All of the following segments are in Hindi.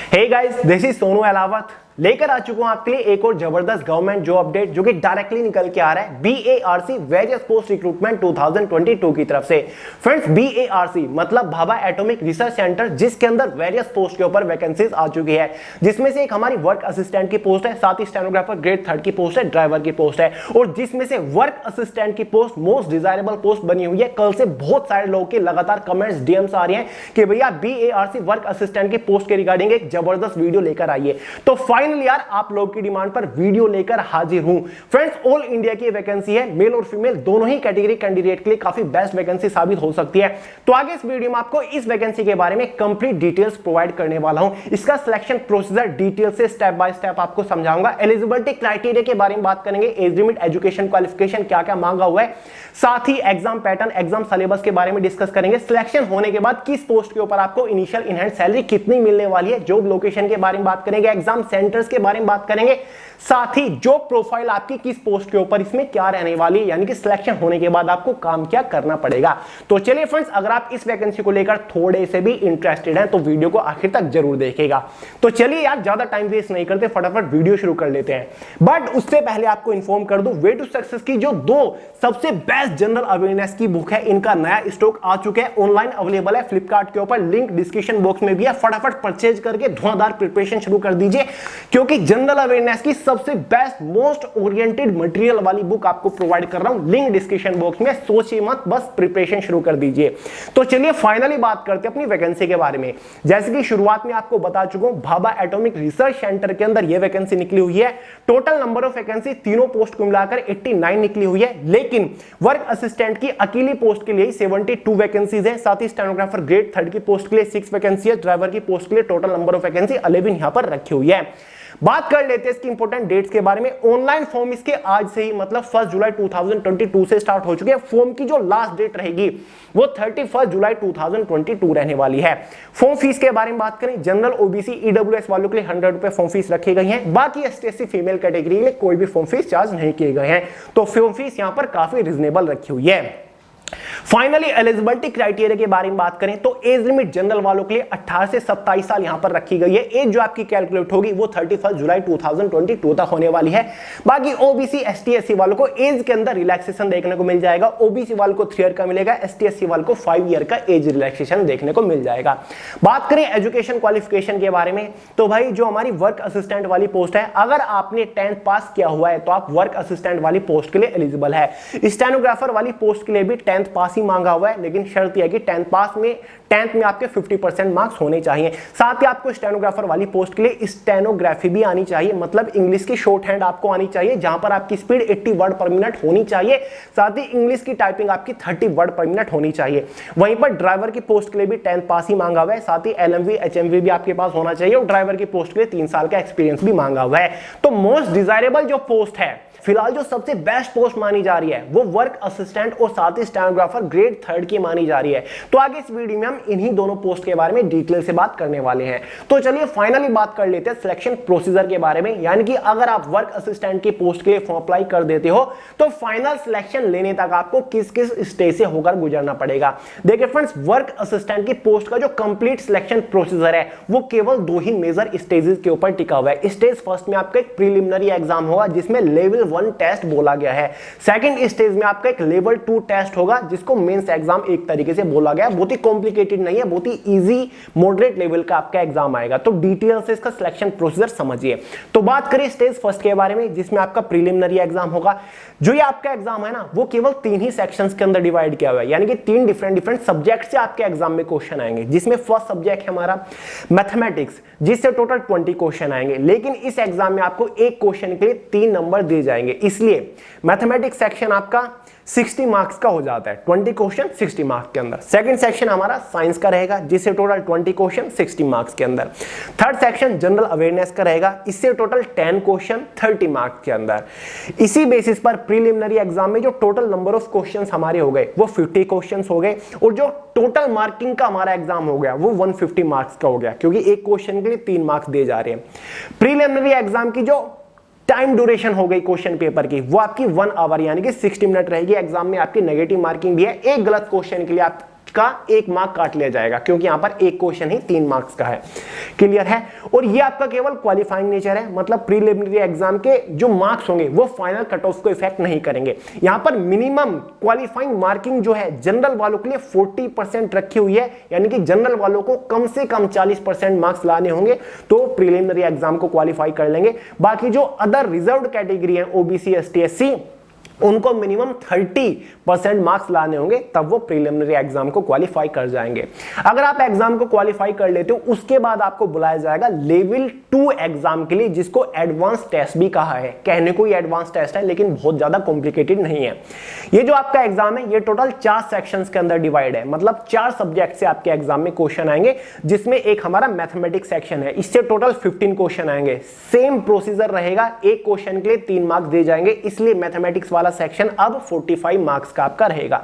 Hey guys, this is Sonu Alawat लेकर आ चुका हूं आपके लिए एक और जबरदस्त गवर्नमेंट जॉब अपडेट जो कि डायरेक्टली निकल के आ रहा है BARC वेरियस पोस्ट रिक्रूटमेंट 2022 की तरफ से। फ्रेंड्स, BARC मतलब भाभा एटॉमिक रिसर्च सेंटर, जिसके अंदर वेरियस पोस्ट के ऊपर वैकेंसीज आ चुकी है, जिसमें से एक हमारी वर्क असिस्टेंट की पोस्ट है, साथ ही स्टेनोग्राफर ग्रेड 3 की पोस्ट है, ड्राइवर की पोस्ट है, और जिसमें से वर्क असिस्टेंट की पोस्ट मोस्ट डिजायरेबल पोस्ट बनी हुई है। कल से बहुत सारे लोगों के लगातार कमेंट्स DMs आ रहे हैं कि भैया BARC वर्क असिस्टेंट की पोस्ट के रिगार्डिंग एक जबरदस्त वीडियो लेकर आइए। तो फाइनली यार आप लोग की डिमांड पर वीडियो लेकर हाजिर हूं। फ्रेंड्स, ऑल इंडिया की वैकेंसी है, मेल और फीमेल दोनों ही कैटेगरी कैंडिडेट के लिए काफी बेस्ट वैकेंसी साबित हो सकती है। तो आगे इस वीडियो में आपको इस वैकेंसी के बारे में कंप्लीट डिटेल्स प्रोवाइड करने वाला हूं। इसका सिलेक्शन प्रोसीजर डिटेल से स्टेप बाय स्टेप आपको समझाऊंगा। एलिजिबिलिटी क्राइटेरिया के बारे में बात करेंगे, एज लिमिट, एजुकेशन क्वालिफिकेशन क्या क्या मांगा हुआ है, साथ ही एग्जाम पैटर्न, एग्जाम सिलेबस के बारे में डिस्कस करेंगे। सिलेक्शन होने के बाद किस पोस्ट के ऊपर आपको इनिशियल इन हैंड सैलरी कितनी मिलने वाली है, जॉब लोकेशन के बारे में बात करेंगे, एग्जाम सेंटर्स के बारे में बात करेंगे, साथ ही जॉब प्रोफाइल आपकी किस पोस्ट के ऊपर इसमें क्या रहने वाली है, यानी कि सिलेक्शन होने के बाद आपको काम क्या करना पड़ेगा। तो चलिए फ्रेंड्स, अगर आप इस वैकेंसी को लेकर थोड़े से भी इंटरेस्टेड हैं तो वीडियो को आखिर तक जरूर देखिएगा। तो चलिए यार, ज्यादा टाइम वेस्ट नहीं करते, फटाफट वीडियो शुरू कर लेते हैं। बट उससे पहले आपको इंफॉर्म कर दूं, वे टू सक्सेस की जो दो सबसे बेस्ट जनरल अवेयरनेस की बुक है, इनका नया स्टॉक आ चुका है, ऑनलाइन अवेलेबल है फ्लिपकार्ट के ऊपर, लिंक डिस्क्रिप्शन बॉक्स में भी है। फटाफट परचेज करके धुआंधार प्रिपरेशन शुरू कर दीजिए, क्योंकि जनरल अवेयरनेस की सबसे बेस्ट मोस्ट ओरिएंटेड मटेरियल वाली बुक आपको प्रोवाइड कर रहा हूं, लिंक डिस्क्रिप्शन बॉक्स में। सोचिए मत, बस प्रिपरेशन शुरू कर दीजिए। तो चलिए फाइनली बात करते हैं अपनी वैकेंसी के बारे में। जैसे कि शुरुआत में आपको बता चुका हूं, भाभा एटॉमिक रिसर्च सेंटर के अंदर यह वैकेंसी निकली हुई है। टोटल नंबर ऑफ वैकेंसी तीनों पोस्ट को मिलाकर 89 निकली हुई है, लेकिन वर्क असिस्टेंट की अकेली पोस्ट के लिए 72 वैकेंसीज है, साथ ही स्टेनोग्राफर ग्रेड 3 की पोस्ट के लिए 6 वैकेंसी है, ड्राइवर की पोस्ट के लिए टोटल नंबर ऑफ वैकेंसी 11 यहां पर रखी हुई है। बात कर लेते हैं इसकी इंपॉर्टेंट डेट्स के बारे में। ऑनलाइन फॉर्म इसके आज से ही मतलब 1 जुलाई 2022 से स्टार्ट हो चुके हैं। फॉर्म की जो लास्ट डेट रहेगी वो 31 जुलाई 2022 रहने वाली है। फॉर्म फीस के बारे में बात करें, जनरल, OBC, EWS वालों के लिए 100 रुपए फॉर्म फीस रखी गई है। बाकी ST/SC फीमेल कैटेगरी के लिए कोई भी फॉर्म फीस चार्ज नहीं किए गए हैं। तो फॉर्म फीस यहां पर काफी रिजनेबल रखी हुई है। फाइनली एलिजिबिलिटी क्राइटेरिया के बारे में बात करें तो एज लिमिट जनरल वालों के लिए 18 से 27 साल यहां पर रखी गई है। एज जो आपकी कैलकुलेट होगी वो 31 जुलाई 2022 तक होने वाली है। बाकी OBC, ST/SC वालों को एज के अंदर रिलैक्सेशन देखने को मिल जाएगा। OBC वालों को 3 ईयर का मिलेगा, ST/SC वालों को 5 ईयर का एज रिलैक्सेशन देखने को मिल जाएगा। बात करें एजुकेशन क्वालिफिकेशन के बारे में तो भाई जो हमारी वर्क असिस्टेंट वाली पोस्ट है, अगर आपने 10th पास किया हुआ है तो आप वर्क असिस्टेंट वाली पोस्ट के लिए एलिजिबल है। स्टेनोग्राफर वाली पोस्ट के लिए भी 10th पास ही मांगा हुआ है, लेकिन शर्त यह है कि 10th में आपके 50% मार्क्स होने चाहिए। साथ ही आपको स्टेनोग्राफर वाली पोस्ट के लिए स्टेनोग्राफी भी आनी चाहिए, मतलब इंग्लिश की शॉर्ट हैंड आपको आनी चाहिए, जहां पर आपकी स्पीड 80 वर्ड पर मिनट होनी चाहिए। साथ ही इंग्लिश की टाइपिंग आपकी 30 वर्ड पर मिनट होनी चाहिए। वहीं पर ड्राइवर की पोस्ट के लिए भी 10th पास ही मांगा हुआ है। साथ ही LMV, HMV भी आपके पास होना चाहिए, और ड्राइवर की पोस्ट के लिए 3 साल का एक्सपीरियंस भी मांगा हुआ है। तो मोस्ट डिजायरेबल जो पोस्ट है, फिलहाल जो सबसे बेस्ट पोस्ट मानी जा रही है वो वर्क असिस्टेंट और साथ ही स्टेनोग्राफर ग्रेड 3 की मानी जा रही है। तो आगे इस वीडियो में हम इन्हीं दोनों पोस्ट के बारे में डिटेल से बात करने वाले हैं। तो चलिए फाइनली बात कर लेते हैं सिलेक्शन प्रोसीजर के बारे में, यानी कि अगर आप वर्क असिस्टेंट की पोस्ट के लिए फॉर्म अप्लाई कर देते हो तो फाइनल सिलेक्शन लेने तक आपको किस किस स्टेज से होकर गुजरना पड़ेगा। देखिए फ्रेंड्स, वर्क असिस्टेंट की पोस्ट का जो कंप्लीट सिलेक्शन प्रोसीजर है वो केवल 2 ही मेजर स्टेजेस के ऊपर टिका हुआ है। स्टेज फर्स्ट में आपका एक प्रीलिमिनरी एग्जाम होगा जिसमें लेवल 1 टेस्ट बोला गया है। सेकंड स्टेज में आपका एक लेवल 2 टेस्ट होगा जिसको मेंस एग्जाम एक तरीके से बोला गया है। बहुत ही कॉम्प्लिकेटेड नहीं है, बहुत ही इजी मॉडरेट लेवल का आपका एग्जाम आएगा। तो डिटेल से इसका सिलेक्शन प्रोसीजर समझिए। तो बात करें स्टेज फर्स्ट के बारे में, जिसमें आपका प्रीलिमिनरी एग्जाम होगा। जो ये आपका एग्जाम है ना, वो केवल 3 ही सेक्शंस के अंदर डिवाइड किया हुआ है, यानी कि 3 डिफरेंट सब्जेक्ट से आपके एग्जाम में क्वेश्चन आएंगे। जिसमें फर्स्ट सब्जेक्ट है हमारा मैथमेटिक्स, जिससे टोटल 20 क्वेश्चन आएंगे, लेकिन इस एग्जाम में आपको एक क्वेश्चन के लिए 3 नंबर दिए जाएंगे। इसलिए मैथमेटिक्स सेक्शन आपका 60 मार्क्स का हो जाता है, 20 क्वेश्चन 60 मार्क्स के अंदर। सेकंड सेक्शन हमारा साइंस का रहेगा, जिससे टोटल 20 क्वेश्चन 60 मार्क्स के अंदर। थर्ड सेक्शन जनरल अवेयरनेस का रहेगा, इससे टोटल 10 क्वेश्चन 30 मार्क्स के अंदर। इसी बेसिस पर प्रीलिमिनरी एग्जाम में जो टोटल नंबर ऑफ क्वेश्चंस हमारे हो गए वो 50 क्वेश्चंस हो गए, और जो टोटल मार्किंग का हमारा एग्जाम हो गया वो 150 मार्क्स का हो गया, क्योंकि एक क्वेश्चन के लिए 3 मार्क्स दिए जा रहे हैं। प्रीलिमिनरी एग्जाम की जो टाइम ड्यूरेशन हो गई क्वेश्चन पेपर की, वो आपकी 1 आवर यानी कि 60 मिनट रहेगी। एग्जाम में आपकी नेगेटिव मार्किंग भी है, एक गलत क्वेश्चन के लिए आप का 1 मार्क काट लिया जाएगा, क्योंकि यहां पर एक क्वेश्चन ही 3 मार्क्स का है। क्लियर है? और ये आपका केवल क्वालिफाइंग नेचर है, मतलब प्रीलिमिनरी एग्जाम के जो मार्क्स होंगे वो फाइनल कट ऑफ को इफेक्ट नहीं करेंगे। यहां पर मिनिमम क्वालिफाइंग मार्किंग जो है जनरल वालों के लिए 40% रखी हुई है, यानी कि जनरल वालों को कम से कम 40% मार्क्स लाने होंगे तो प्रीलिमिनरी एग्जाम को क्वालिफाई कर लेंगे। बाकी जो अदर रिजर्व्ड कैटेगरी है, ओबीसी, एसटी, एससी, उनको मिनिमम 30% मार्क्स लाने होंगे, तब वो प्रीलिमिनरी एग्जाम को क्वालिफाई कर जाएंगे। अगर आप एग्जाम को क्वालिफाई कर लेते हो, उसके बाद आपको बुलाया जाएगा लेवल 2 एग्जाम के लिए, जिसको एडवांस टेस्ट भी कहा है। कहने को ये एडवांस टेस्ट है, लेकिन बहुत ज्यादा कॉम्प्लिकेटेड नहीं है। ये जो आपका एग्जाम है, ये टोटल 4 सेक्शंस के अंदर डिवाइड है, मतलब 4 सब्जेक्ट से आपके एग्जाम में क्वेश्चन आएंगे, जिसमें एक हमारा मैथमेटिक्स सेक्शन है, इससे टोटल 15 क्वेश्चन आएंगे। सेम प्रोसीजर रहेगा, एक क्वेश्चन के लिए 3 मार्क्स दिए जाएंगे, इसलिए मैथमेटिक्स वाला सेक्शन अब 45 मार्क्स का आपका रहेगा।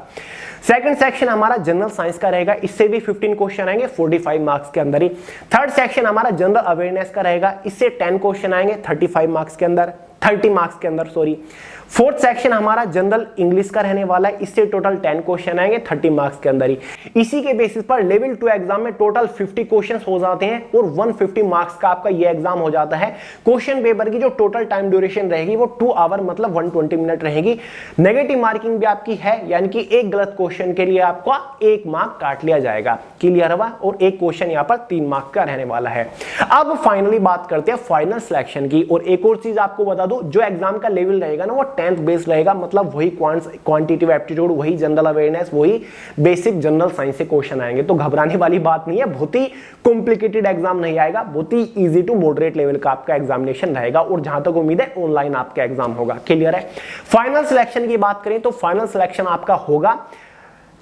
सेकंड सेक्शन हमारा जनरल साइंस का रहेगा, इससे भी 15 क्वेश्चन आएंगे 45 मार्क्स के अंदर ही। थर्ड सेक्शन हमारा जनरल अवेयरनेस का रहेगा, इससे 10 क्वेश्चन आएंगे 35 मार्क्स के अंदर, 30 मार्क्स के अंदर, सॉरी। फोर्थ सेक्शन हमारा जनरल इंग्लिश का रहने वाला है, इससे टोटल 10 क्वेश्चन आएंगे 30 मार्क्स के अंदर ही। इसी के बेसिस पर लेवल 2 एग्जाम में टोटल 50 क्वेश्चंस हो जाते हैं और 150 मार्क्स का आपका ये एग्जाम हो जाता है। क्वेश्चन पेपर की जो टोटल टाइम ड्यूरेशन रहेगी वो 2 आवर मतलब 120 मिनट रहेगी। नेगेटिव मार्किंग भी आपकी है, यानी कि एक गलत क्वेश्चन के लिए आपका 1 मार्क काट लिया जाएगा। क्लियर हुआ? और एक क्वेश्चन यहाँ पर 3 मार्क्स का रहने वाला है। अब फाइनली बात करते हैं फाइनल सिलेक्शन की। और एक और चीज आपको बता दूं, जो एग्जाम का लेवल रहेगा ना वो 10th बेस्ड रहेगा, मतलब वही क्वांटिटेटिव एप्टीट्यूड, वही जनरल अवेयरनेस, वही बेसिक जनरल साइंस से क्वेश्चन आएंगे। तो घबराने वाली बात नहीं है, बहुत ही कॉम्प्लिकेटेड एग्जाम नहीं आएगा, बहुत ही इजी टू मॉडरेट लेवल का आपका एग्जामिनेशन रहेगा। और जहां तक उम्मीद है ऑनलाइन आपका एग्जाम होगा। क्लियर है? फाइनल सिलेक्शन की बात करें तो फाइनल सिलेक्शन आपका होगा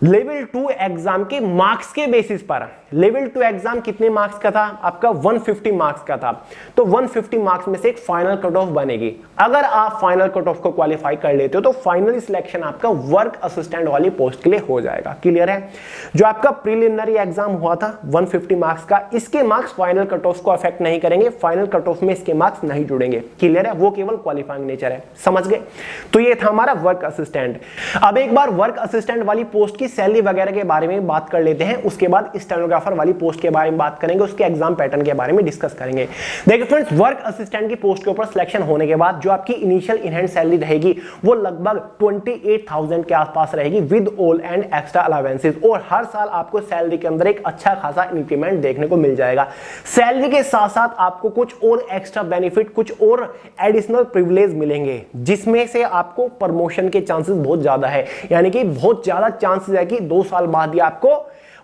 लेवल 2 एग्जाम के मार्क्स के बेसिस पर। लेवल 2 एग्जाम कितने मार्क्स का था? आपका 150 मार्क्स का था। तो 150 मार्क्स में से एक फाइनल कट ऑफ बनेगी। अगर आप फाइनल कट ऑफ को क्वालिफाई कर लेते हो तो फाइनली सिलेक्शन आपका वर्क असिस्टेंट वाली पोस्ट के लिए हो जाएगा। क्लियर है? जो आपका प्रीलिमिनरी एग्जाम हुआ था 150 मार्क्स का, इसके मार्क्स फाइनल कट ऑफ को अफेक्ट नहीं करेंगे, फाइनल कट ऑफ में इसके मार्क्स नहीं जुड़ेंगे। क्लियर है? वो केवल क्वालिफाइंग नेचर है। समझ गए? तो ये था हमारा वर्क असिस्टेंट। अब एक बार वर्क असिस्टेंट वाली पोस्ट की सैलरी वगैरह के बारे में बात कर लेते हैं, उसके बाद स्टेनोग्राफर वाली पोस्ट के बारे में बात करेंगे, उसके एग्जाम पैटर्न के बारे में डिस्कस करेंगे। देखिए फ्रेंड्स, वर्क असिस्टेंट की पोस्ट के ऊपर सिलेक्शन होने के बाद जो आपकी इनिशियल इन हैंड सैलरी रहेगी वो लगभग 28,000 के आसपास रहेगी with all and extra allowances. और हर साल आपको सैलरी के अंदर एक अच्छा खासा इंक्रीमेंट देखने को मिल जाएगा। सैलरी के साथ साथ आपको कुछ और एक्स्ट्रा बेनिफिट, कुछ और एडिशनल प्रिविलेज मिलेंगे, जिसमें से आपको प्रमोशन के चांसेस बहुत ज्यादा है। यानी कि बहुत ज्यादा चांसेस है कि 2 साल बाद ही आपको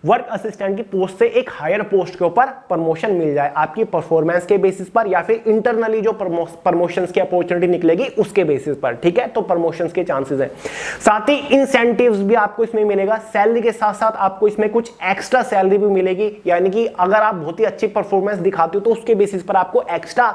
वर्क असिस्टेंट की पोस्ट से एक हायर पोस्ट के ऊपर प्रमोशन मिल जाए, आपकी परफॉर्मेंस के बेसिस पर या फिर इंटरनली जो प्रमोशंस की अपॉर्चुनिटी निकलेगी उसके बेसिस पर। ठीक है? तो प्रमोशंस के चांसेस हैं। साथ ही इंसेंटिव्स भी आपको इसमें मिलेगा। सैलरी के साथ साथ आपको इसमें कुछ एक्स्ट्रा सैलरी भी मिलेगी, यानी कि अगर आप बहुत ही अच्छी परफॉर्मेंस दिखाते हो तो उसके बेसिस पर आपको एक्स्ट्रा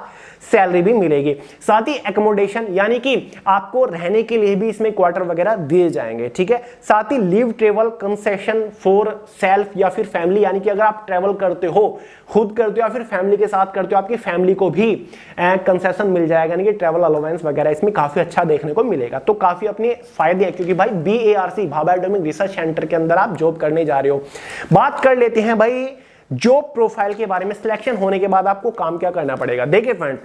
सैलरी भी मिलेगी। साथ ही एकोमोडेशन, यानी कि आपको रहने के लिए भी इसमें क्वार्टर वगैरह दिए जाएंगे। ठीक है? साथ ही leave travel concession for self या फिर फैमिली, यानी कि अगर आप ट्रेवल करते हो, खुद करते हो या फिर फैमिली के साथ करते हो, आपकी फैमिली को भी कंसेशन मिल जाएगा, यानी कि ट्रेवल अलाउंस वगैरह इसमें काफी अच्छा देखने को मिलेगा। तो काफी अपने फायदे हैं, क्योंकि भाई BARC Bhabha atomic research centre के अंदर आप जॉब करने जा रहे हो। बात कर लेते हैं भाई जॉब प्रोफाइल के बारे में। सिलेक्शन होने के बाद आपको काम क्या करना पड़ेगा? देखिए फ्रेंड,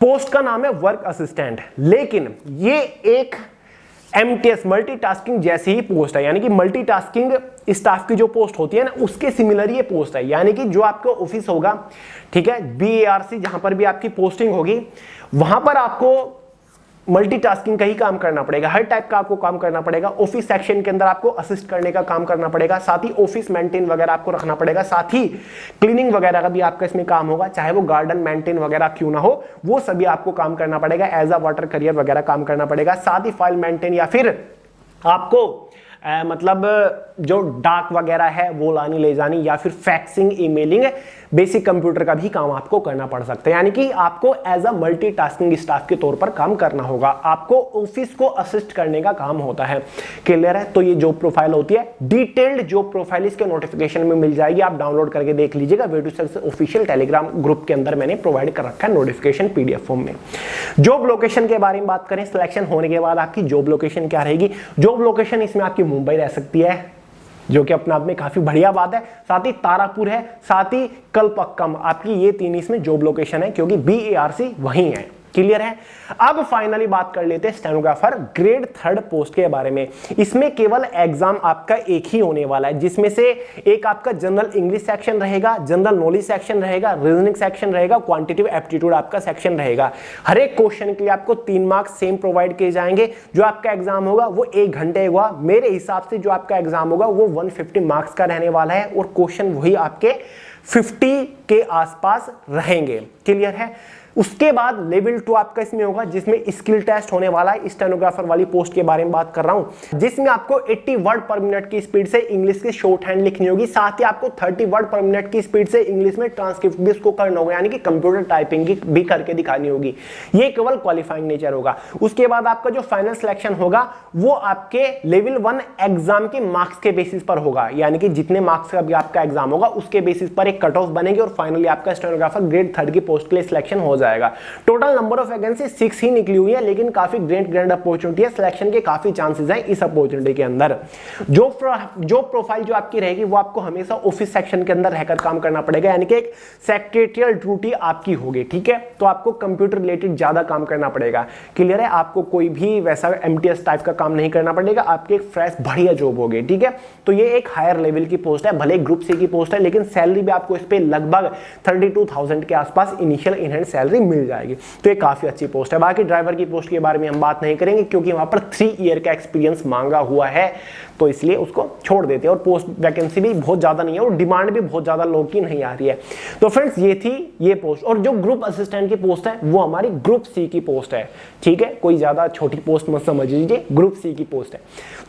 पोस्ट का नाम है वर्क असिस्टेंट, लेकिन ये एक MTS मल्टीटास्किंग जैसी ही पोस्ट है, यानी कि मल्टीटास्किंग स्टाफ की जो पोस्ट होती है ना, उसके सिमिलर ये पोस्ट है। यानी कि जो आपका ऑफिस होगा, ठीक है, BARC जहां पर भी आपकी पोस्टिंग होगी, वहां पर आपको मल्टीटास्किंग का ही काम करना पड़ेगा। हर टाइप का आपको काम करना पड़ेगा। ऑफिस सेक्शन के अंदर आपको असिस्ट करने का काम करना पड़ेगा, साथ ही ऑफिस मेंटेन वगैरह आपको रखना पड़ेगा, साथ ही क्लीनिंग वगैरह का भी आपका इसमें काम होगा, चाहे वो गार्डन मेंटेन वगैरह क्यों ना हो, वो सभी आपको काम करना पड़ेगा। एज अ वाटर करियर वगैरह काम करना पड़ेगा। साथ ही फाइल मेंटेन या फिर आपको मतलब जो डाक वगैरह है वो लानी ले जानी, या फिर फैक्सिंग, ईमेलिंग, बेसिक कंप्यूटर का भी काम आपको करना पड़ सकता है। यानी कि आपको एज अ मल्टीटास्किंग स्टाफ के तौर पर काम करना होगा। आपको ऑफिस को असिस्ट करने का काम होता है। क्लियर है? तो ये जॉब प्रोफाइल होती है। डिटेल्ड जॉब प्रोफाइल इसके नोटिफिकेशन में मिल जाएगी, आप डाउनलोड करके देख लीजिएगा। वेटूसेल्स ऑफिशियल टेलीग्राम ग्रुप के अंदर मैंने प्रोवाइड कर रखा है नोटिफिकेशन PDF फॉर्म में। जॉब लोकेशन के बारे में बात करें, सिलेक्शन होने के बाद आपकी जॉब लोकेशन क्या रहेगी? जॉब लोकेशन इसमें आपकी मुंबई रह सकती है, जो कि अपने आप में काफी बढ़िया बात है। साथ ही तारापुर है, साथ ही कलपक्कम, आपकी ये 3 इसमें जॉब लोकेशन है क्योंकि BARC वहीं है। क्लियर है। अब फाइनली बात कर लेते हैं स्टेनोग्राफर ग्रेड 3 पोस्ट के बारे में। इसमें केवल एग्जाम आपका एक ही होने वाला है, जिसमें से एक आपका जनरल इंग्लिश सेक्शन रहेगा, जनरल नॉलेज सेक्शन रहेगा, रीजनिंग सेक्शन रहेगा, क्वांटिटेटिव एप्टीट्यूड आपका सेक्शन रहेगा। हर एक क्वेश्चन के लिए आपको 3 मार्क्स सेम प्रोवाइड किए जाएंगे। जो आपका एग्जाम होगा वो 1 घंटे होगा। मेरे हिसाब से जो आपका एग्जाम होगा वो 150 मार्क्स का रहने वाला है और क्वेश्चन वही आपके 50 के आसपास रहेंगे। क्लियर है। उसके बाद लेवल 2 आपका इसमें होगा, जिसमें स्किल टेस्ट होने वाला है। स्टेनोग्राफर वाली पोस्ट के बारे में बात कर रहा हूं, जिसमें आपको 80 वर्ड पर मिनट की स्पीड से इंग्लिश की शॉर्ट हैंड लिखनी होगी। साथ ही आपको 30 वर्ड पर मिनट की स्पीड से इंग्लिश में ट्रांसक्रिप्ट भी इसको करना होगा, यानी कि कंप्यूटर टाइपिंग भी करके दिखानी होगी। ये केवल क्वालिफाइंग नेचर होगा। उसके बाद आपका जो फाइनल सिलेक्शन होगा वो आपके लेवल 1 एग्जाम के मार्क्स के बेसिस पर होगा, यानी कि जितने मार्क्स का भी आपका एग्जाम होगा उसके बेसिस पर एक कट ऑफ बनेगी और फाइनली आपका स्टेनोग्राफर ग्रेड 3 की पोस्ट के लिए सिलेक्शन हो जाएगा। टोटल नंबर ऑफ वैकेंसी 6 ही निकली हुई है, लेकिन काफी ग्रैंड अपॉर्चुनिटी है। सिलेक्शन के काफी चांसेस हैं इस अपॉर्चुनिटी के अंदर। जो प्रोफाइल जो आपकी रहेगी वो आपको हमेशा ऑफिस सेक्शन के अंदर रहकर काम करना पड़ेगा, यानी कि एक सेक्रेटरियल ड्यूटी आपकी होगी। ठीक है, तो आपको कंप्यूटर रिलेटेड ज्यादा काम करना पड़ेगा। क्लियर है। आपको कोई भी वैसा MTS टाइप का काम नहीं करना पड़ेगा, आपकी एक फ्रेश बढ़िया जॉब होगी। ठीक है, तो ये एक हायर लेवल की पोस्ट है, भले ग्रुप C की पोस्ट है, लेकिन सैलरी भी आपको इस पे लगभग 32,000 के आसपास इनिशियल इन हैंड सैलरी मिल जाएगी। तो ये काफी अच्छी पोस्ट है। बाकी ड्राइवर की पोस्ट के बारे में हम बात नहीं करेंगे क्योंकि वहां पर 3 ईयर का एक्सपीरियंस मांगा हुआ है, तो इसलिए उसको छोड़ देते हैं। और पोस्ट वैकेंसी भी बहुत ज्यादा नहीं है और डिमांड भी बहुत ज्यादा लोगों की नहीं आ रही है। तो फ्रेंड्स ये थी ये पोस्ट। और जो ग्रुप असिस्टेंट की पोस्ट है वो हमारी ग्रुप C की पोस्ट है। ठीक है, कोई ज्यादा छोटी पोस्ट मत समझ लीजिए, ग्रुप C की पोस्ट है।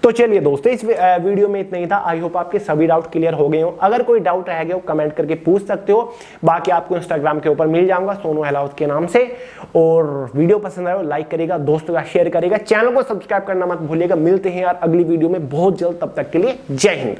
तो चलिए दोस्तों, इस वीडियो में इतना ही था। आई होप आपके सभी डाउट क्लियर हो गए हो। अगर कोई डाउट रह गया हो कमेंट करके पूछ सकते हो। बाकी आपको इंस्टाग्राम के ऊपर मिल जाऊंगा सोनू अहलावत के नाम से। और वीडियो पसंद आए तो लाइक करेगा, दोस्तों का शेयर करेगा, चैनल को सब्सक्राइब करना मत भूलिएगा। मिलते हैं यार अगली वीडियो में बहुत जल्द, तब तक के लिए जय हिंद।